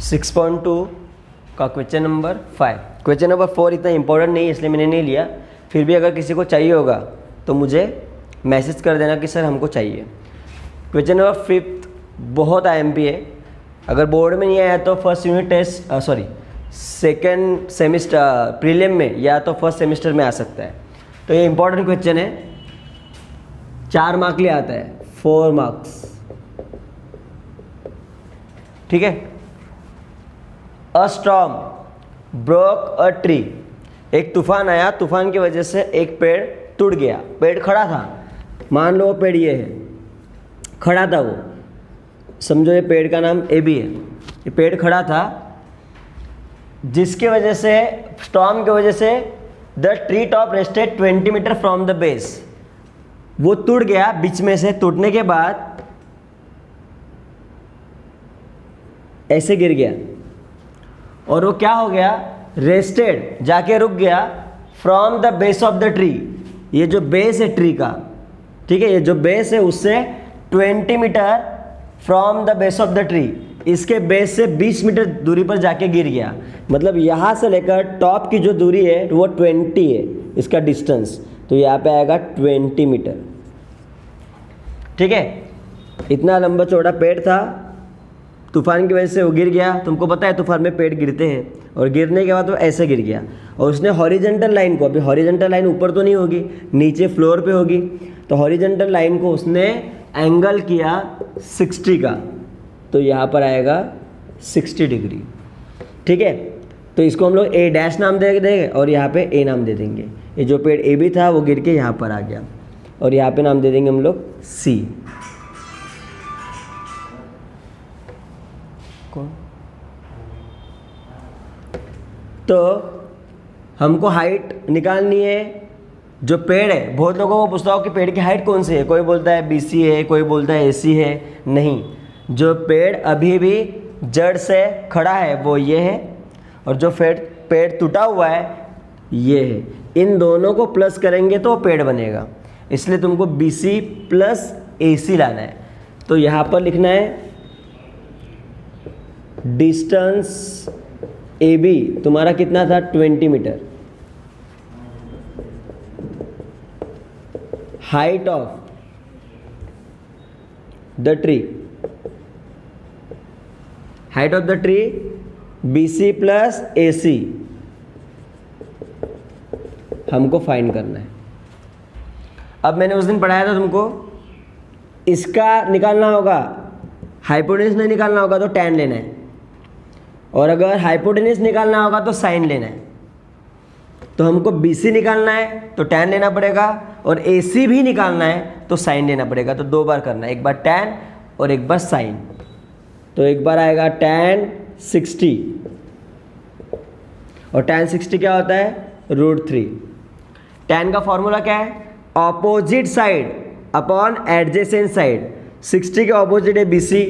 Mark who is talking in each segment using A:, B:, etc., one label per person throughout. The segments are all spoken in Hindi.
A: 6.2 का क्वेश्चन नंबर 5। क्वेश्चन नंबर 4 इतना इंपॉर्टेंट नहीं है इसलिए मैंने नहीं लिया, फिर भी अगर किसी को चाहिए होगा तो मुझे मैसेज कर देना कि सर हमको चाहिए। क्वेश्चन नंबर 5 बहुत IMP है, अगर बोर्ड में नहीं आया तो first unit test second semester prelim में या तो फर्स्ट सेमिस्टर में आ सकता है। तो ये इंपॉर्टेंट क्वेश्चन है, 4 मार्क लिए आता है, 4 मार्क्स, ठीक है। अ स्टॉर्म ब्रोक अ ट्री, एक तूफान आया, तूफान की वजह से एक पेड़ टूट गया। पेड़ खड़ा था, मान लो वो पेड़ ये है, खड़ा था वो, समझो ये पेड़ का नाम AB है। ये पेड़ खड़ा था जिसके वजह से स्टॉर्म की वजह से the tree top rested 20 metre from the base, वो टूट गया बीच में से। टूटने के बाद ऐसे गिर गया और वो क्या हो गया, रेस्टेड, जाके रुक गया from the base of the tree. ये जो बेस है ट्री का, ठीक है, ये जो बेस है उससे 20 metre from the base of the tree, इसके बेस से 20 मीटर दूरी पर जाके गिर गया। मतलब यहाँ से लेकर टॉप की जो दूरी है वो 20 है इसका डिस्टेंस, तो यहाँ पे आएगा 20 मीटर, ठीक है। इतना लंबा चौड़ा पेड़ था, तूफान की वजह से वो गिर गया। तुमको पता है तूफान में पेड़ गिरते हैं, और गिरने के बाद वो ऐसे गिर गया। और उसने हॉरिजेंटल लाइन को, अभी हॉरिजेंटल लाइन ऊपर तो नहीं होगी, नीचे फ्लोर पे होगी, तो हॉरिजेंटल लाइन को उसने एंगल किया 60 का, तो यहाँ पर आएगा 60 डिग्री, ठीक है। तो इसको हम लोग A' नाम दे देंगे और यहाँ पे A नाम दे देंगे। ये जो पेड़ AB था वो गिर के यहाँ पर आ गया, और यहाँ पे नाम दे देंगे हम लोग C। तो हमको हाइट निकालनी है। जो पेड़ है, बहुत लोगों को पूछता हो कि पेड़ की हाइट कौन सी है, कोई बोलता है BC है, कोई बोलता है AC है। नहीं, जो पेड़ अभी भी जड़ से खड़ा है वो ये है, और जो पेड़ टूटा हुआ है ये है। इन दोनों को प्लस करेंगे तो पेड़ बनेगा, इसलिए तुमको BC प्लस AC लाना है। तो यहाँ पर लिखना है डिस्टेंस AB तुम्हारा कितना था, 20 metre. Height of the tree, height of the tree BC plus AC हमको फाइंड करना है। अब मैंने उस दिन पढ़ाया था तुमको, इसका निकालना होगा, हाइपोटेन्यूज नहीं निकालना होगा तो tan लेना है, और अगर हाइपोटेन्यूज निकालना होगा तो साइन लेना है। तो हमको BC निकालना है तो tan लेना पड़ेगा, और AC भी निकालना है तो साइन लेना पड़ेगा। तो 2 बार करना है, एक बार tan और एक बार साइन। तो एक बार आएगा tan 60, और tan 60 क्या होता है, √3। tan का फॉर्मूला क्या है, opposite side upon adjacent side. 60 के ऑपोजिट है BC,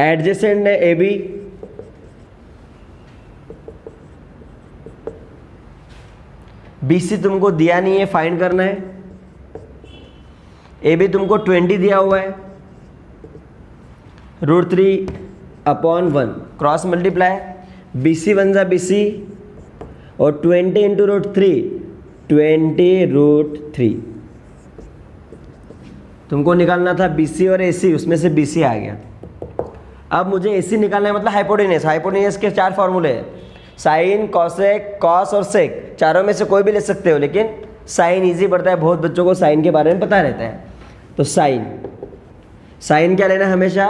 A: एडजेसेंट है AB, BC तुमको दिया नहीं है, फाइंड करना है। AB तुमको 20 दिया हुआ है, √3 अपॉन 1, क्रॉस मल्टीप्लाई, BC 1 जा BC, और 20 इंटू √3, 20 √3। तुमको निकालना था BC और AC, उसमें से BC आ गया। अब मुझे AC निकालना है, मतलब हाइपोटेन्यूज। हाइपोटेन्यूज के 4 फॉर्मूले हैं, साइन, कॉसेक, कॉस और सेक। चारों में से कोई भी ले सकते हो, लेकिन साइन इजी पड़ता है, बहुत बच्चों को साइन के बारे में पता रहता है। तो साइन क्या लेना है, हमेशा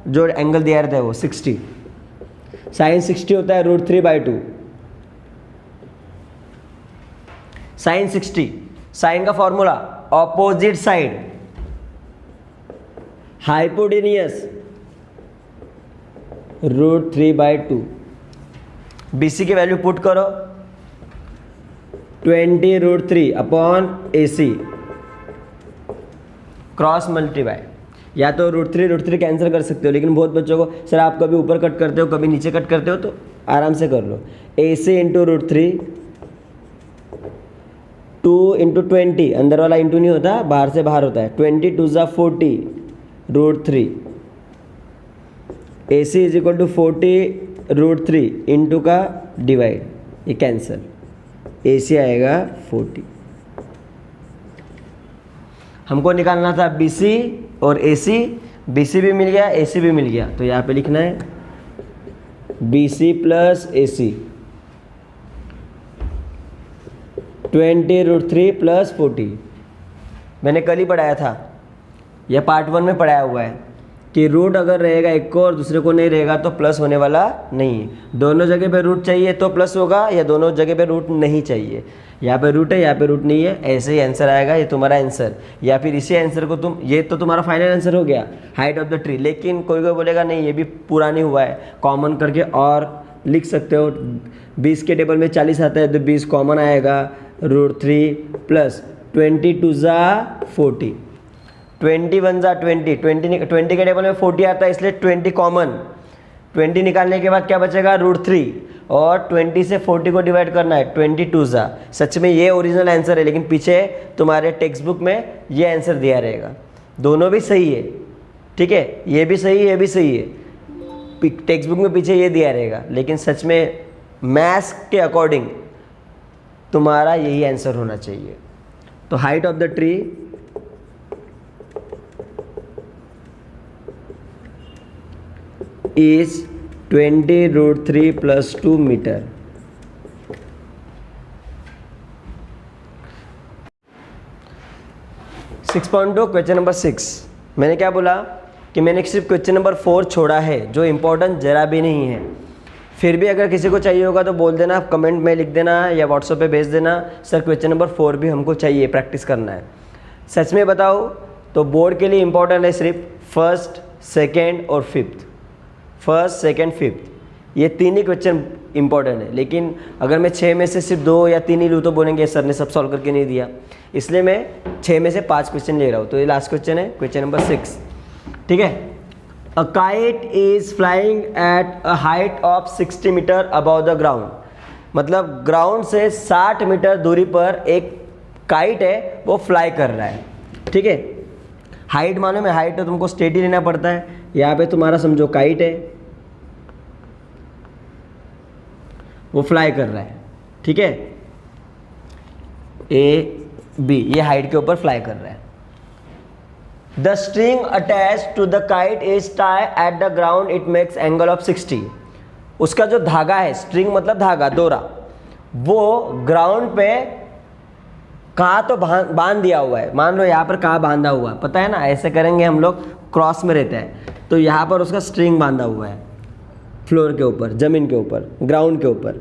A: जो एंगल दिया रहता है वो 60। साइन 60 होता है √3/2। साइन 60, साइन का formula opposite side hypotenuse √3/2। BC की वैल्यू पुट करो, 20 √3 अपॉन AC, क्रॉस मल्टीप्लाई। या तो √3 कैंसिल कर सकते हो, लेकिन बहुत बच्चों को सर आप कभी ऊपर कट करते हो कभी नीचे कट करते हो, तो आराम से कर लो। AC इंटू √3, 2 इंटू 20, अंदर वाला इंटू नहीं होता, बाहर से बाहर होता है। 20 2 ज़ा 40 √3 ए सी इज इक्वल टू 40√3 इंटू का डिवाइड, ये कैंसिल, ए सी आएगा 40। हमको निकालना था बी सी और ए सी, बी सी भी मिल गया, ए सी भी मिल गया, तो यहाँ पे लिखना है बी सी प्लस ए सी 20√3 प्लस 40। मैंने कल ही पढ़ाया था, यह पार्ट 1 में पढ़ाया हुआ है कि रूट अगर रहेगा एक को और दूसरे को नहीं रहेगा तो प्लस होने वाला नहीं है। दोनों जगह पे रूट चाहिए तो प्लस होगा, या दोनों जगह पे रूट नहीं चाहिए, यहाँ पे रूट है यहाँ पे रूट नहीं है, ऐसे ही आंसर आएगा, ये तुम्हारा आंसर। या फिर इसी आंसर को तुम, ये तो तुम्हारा फाइनल आंसर हो गया हाइट ऑफ द ट्री। लेकिन कोई कोई बोलेगा नहीं ये भी पूरा नहीं हुआ है, कॉमन करके और लिख सकते हो। 20 के टेबल में 40 आता है तो 20 कॉमन आएगा, √3 प्लस 22 ज़ा 40, 21 ज़ा 20, 20 के टेबल में 40 आता है इसलिए 20 कॉमन, 20 निकालने के बाद क्या बचेगा √3, और 20 से 40 को डिवाइड करना है, 22 ज़ा। सच में ये ओरिजिनल आंसर है, लेकिन पीछे तुम्हारे टेक्स्ट बुक में ये आंसर दिया रहेगा। दोनों भी सही है, ठीक है, ये भी सही है, ये भी सही है, टेक्स्ट बुक में पीछे ये दिया रहेगा, लेकिन सच में मैथ्स के अकॉर्डिंग तुम्हारा यही आंसर होना चाहिए। तो height of the tree is 20√3 plus 2 metre. Question number 6। मैंने क्या बोला कि मैंने सिर्फ क्वेश्चन नंबर 4 छोड़ा है जो इम्पोर्टेंट जरा भी नहीं है। फिर भी अगर किसी को चाहिए होगा तो बोल देना, कमेंट में लिख देना या व्हाट्सएप पे भेज देना, सर क्वेश्चन नंबर 4 भी हमको चाहिए, प्रैक्टिस करना है। सच में बताओ तो बोर्ड के लिए इम्पोर्टेंट है सिर्फ फर्स्ट, सेकेंड और फिफ्थ, फर्स्ट, सेकेंड, फिफ्थ, ये 3 ही क्वेश्चन इंपॉर्टेंट है। लेकिन अगर मैं 6 में से सिर्फ 2 या 3 ही लूँ तो बोलेंगे सर ने सब सॉल्व करके नहीं दिया, इसलिए मैं 6 में से 5 क्वेश्चन ले रहा हूँ। तो ये लास्ट क्वेश्चन है, क्वेश्चन नंबर 6, ठीक है। A kite is flying at a height of 60 metre above the ground, मतलब ग्राउंड से 60 मीटर दूरी पर एक काइट है वो फ्लाई कर रहा है, ठीक है। हाइट मानो में, हाइट तो तुमको स्टेट ही लेना पड़ता है। यहाँ पे तुम्हारा समझो काइट है, वो फ्लाई कर रहा है, ठीक है, ए बी, ये हाइट के ऊपर फ्लाई कर रहा है। The string attach to the kite is tie at the ground, it makes angle of 60। उसका जो धागा है, स्ट्रिंग मतलब धागा, डोरा, वो ग्राउंड पे कहाँ तो बांध दिया हुआ है। मान लो यहाँ पर कहाँ बांधा हुआ है, पता है ना, ऐसे करेंगे हम लोग, क्रॉस में रहता है, तो यहाँ पर उसका स्ट्रिंग बांधा हुआ है फ्लोर के ऊपर, जमीन के ऊपर, ग्राउंड के ऊपर,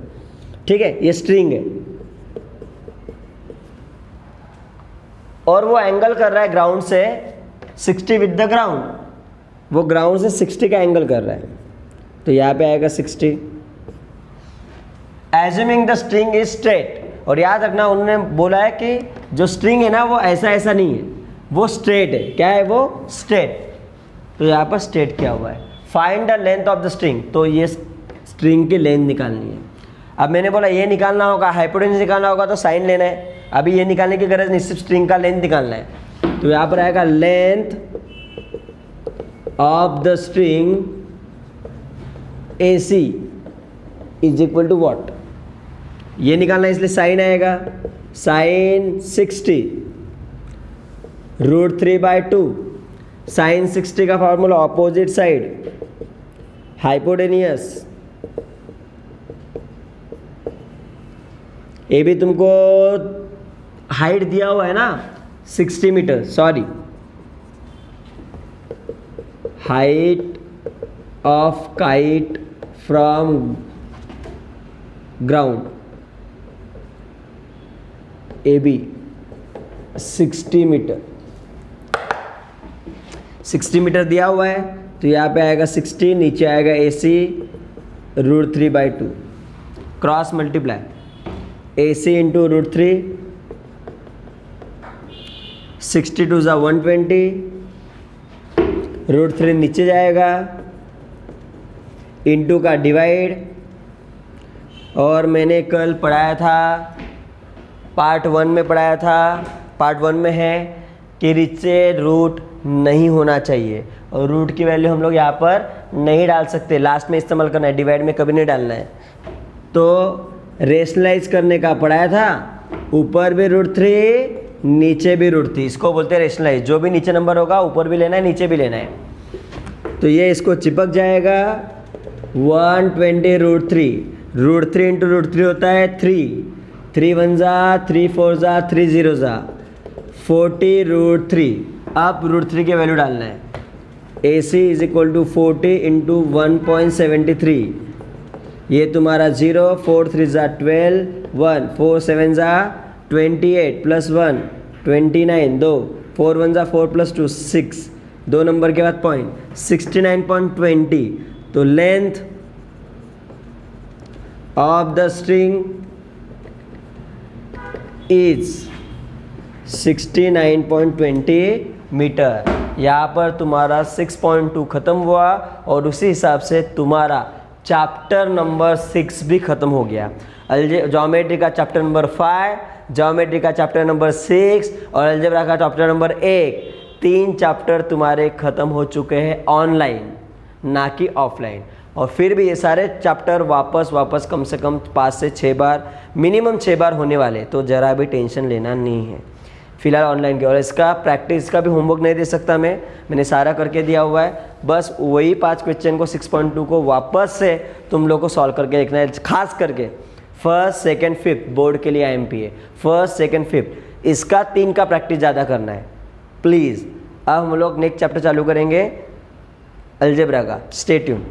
A: ठीक है, ये स्ट्रिंग है। और वो एंगल कर रहा है ग्राउंड से 60 विद द ग्राउंड, वो ग्राउंड से 60 का एंगल कर रहा है, तो यहाँ पे आएगा 60। Assuming the string is straight, और याद रखना उन्होंने बोला है कि जो स्ट्रिंग है ना वो ऐसा ऐसा नहीं है, वो स्ट्रेट है। क्या है वो? स्ट्रेट। तो यहाँ पर स्ट्रेट क्या हुआ है। Find the length of the string, तो ये स्ट्रिंग की लेंथ निकालनी है। अब मैंने बोला ये निकालना होगा, हाइपोटेन्यूज निकालना होगा तो साइन लेना है। अभी ये निकालने की गरज नहीं, सिर्फ स्ट्रिंग का लेंथ निकालना है। तो यहाँ पर आएगा length of the string AC is equal to what, ये निकालना है, इसलिए साइन आएगा, साइन 60 √3/2। साइन 60 का फॉर्मूला ऑपोजिट साइड हाइपोटेनियस। ये भी तुमको हाइट दिया हुआ है ना 60 metre, sorry, height of kite from ground AB 60 metre, 60 metre दिया हुआ है, तो यहाँ पे आएगा 60, नीचे आएगा AC √3/2, cross multiply, AC into √3, 62 ज़ा 120, √3 नीचे जाएगा, इंटू का डिवाइड। और मैंने कल पढ़ाया था, पार्ट 1 में पढ़ाया था, पार्ट 1 में है कि नीचे रूट नहीं होना चाहिए, और रूट की वैल्यू हम लोग यहाँ पर नहीं डाल सकते, लास्ट में इस्तेमाल करना है, डिवाइड में कभी नहीं डालना है। तो रेशनलाइज करने का पढ़ाया था, ऊपर भी √3 नीचे भी √3, इसको बोलते हैं रेशनलाइज। जो भी नीचे नंबर होगा ऊपर भी लेना है नीचे भी लेना है। तो ये इसको चिपक जाएगा 120 √3 इंटू √3 होता है 3 1 जा 3 4 जा 3 0 जा 40 √3। अब √3 की वैल्यू डालना है। AC is equal to 40 into 1.73, ये तुम्हारा 0 4 3 जा 12 1 4 7 जा 28 प्लस 1 29 2 4 1 जा 4 प्लस 2 6, 2 नंबर के बाद पॉइंट 69.20। तो length of the string is 69.20 metre. यहाँ पर तुम्हारा 6.2 खत्म हुआ और उसी हिसाब से तुम्हारा चैप्टर नंबर 6 भी खत्म हो गया। ज्योमेट्री का चैप्टर नंबर 5, ज्योमेट्री का चैप्टर नंबर 6 और अलजेब्रा का चैप्टर नंबर 1, 3 चैप्टर तुम्हारे खत्म हो चुके हैं ऑनलाइन, ना कि ऑफलाइन। और फिर भी ये सारे चैप्टर वापस कम से कम 5 से 6 बार, मिनिमम 6 बार होने वाले, तो ज़रा भी टेंशन लेना नहीं है फिलहाल ऑनलाइन के। और इसका प्रैक्टिस का भी होमवर्क नहीं दे सकता मैंने सारा करके दिया हुआ है। बस वही 5 क्वेश्चन को 6.2 को वापस से तुम लोग को सॉल्व करके देखना है, खास करके फर्स्ट सेकंड फिफ्थ बोर्ड के लिए IMP है, फर्स्ट सेकंड फिफ्थ, इसका 3 का प्रैक्टिस ज़्यादा करना है प्लीज़। अब हम लोग नेक्स्ट चैप्टर चालू करेंगे अलजेब्रा का, स्टे ट्यून।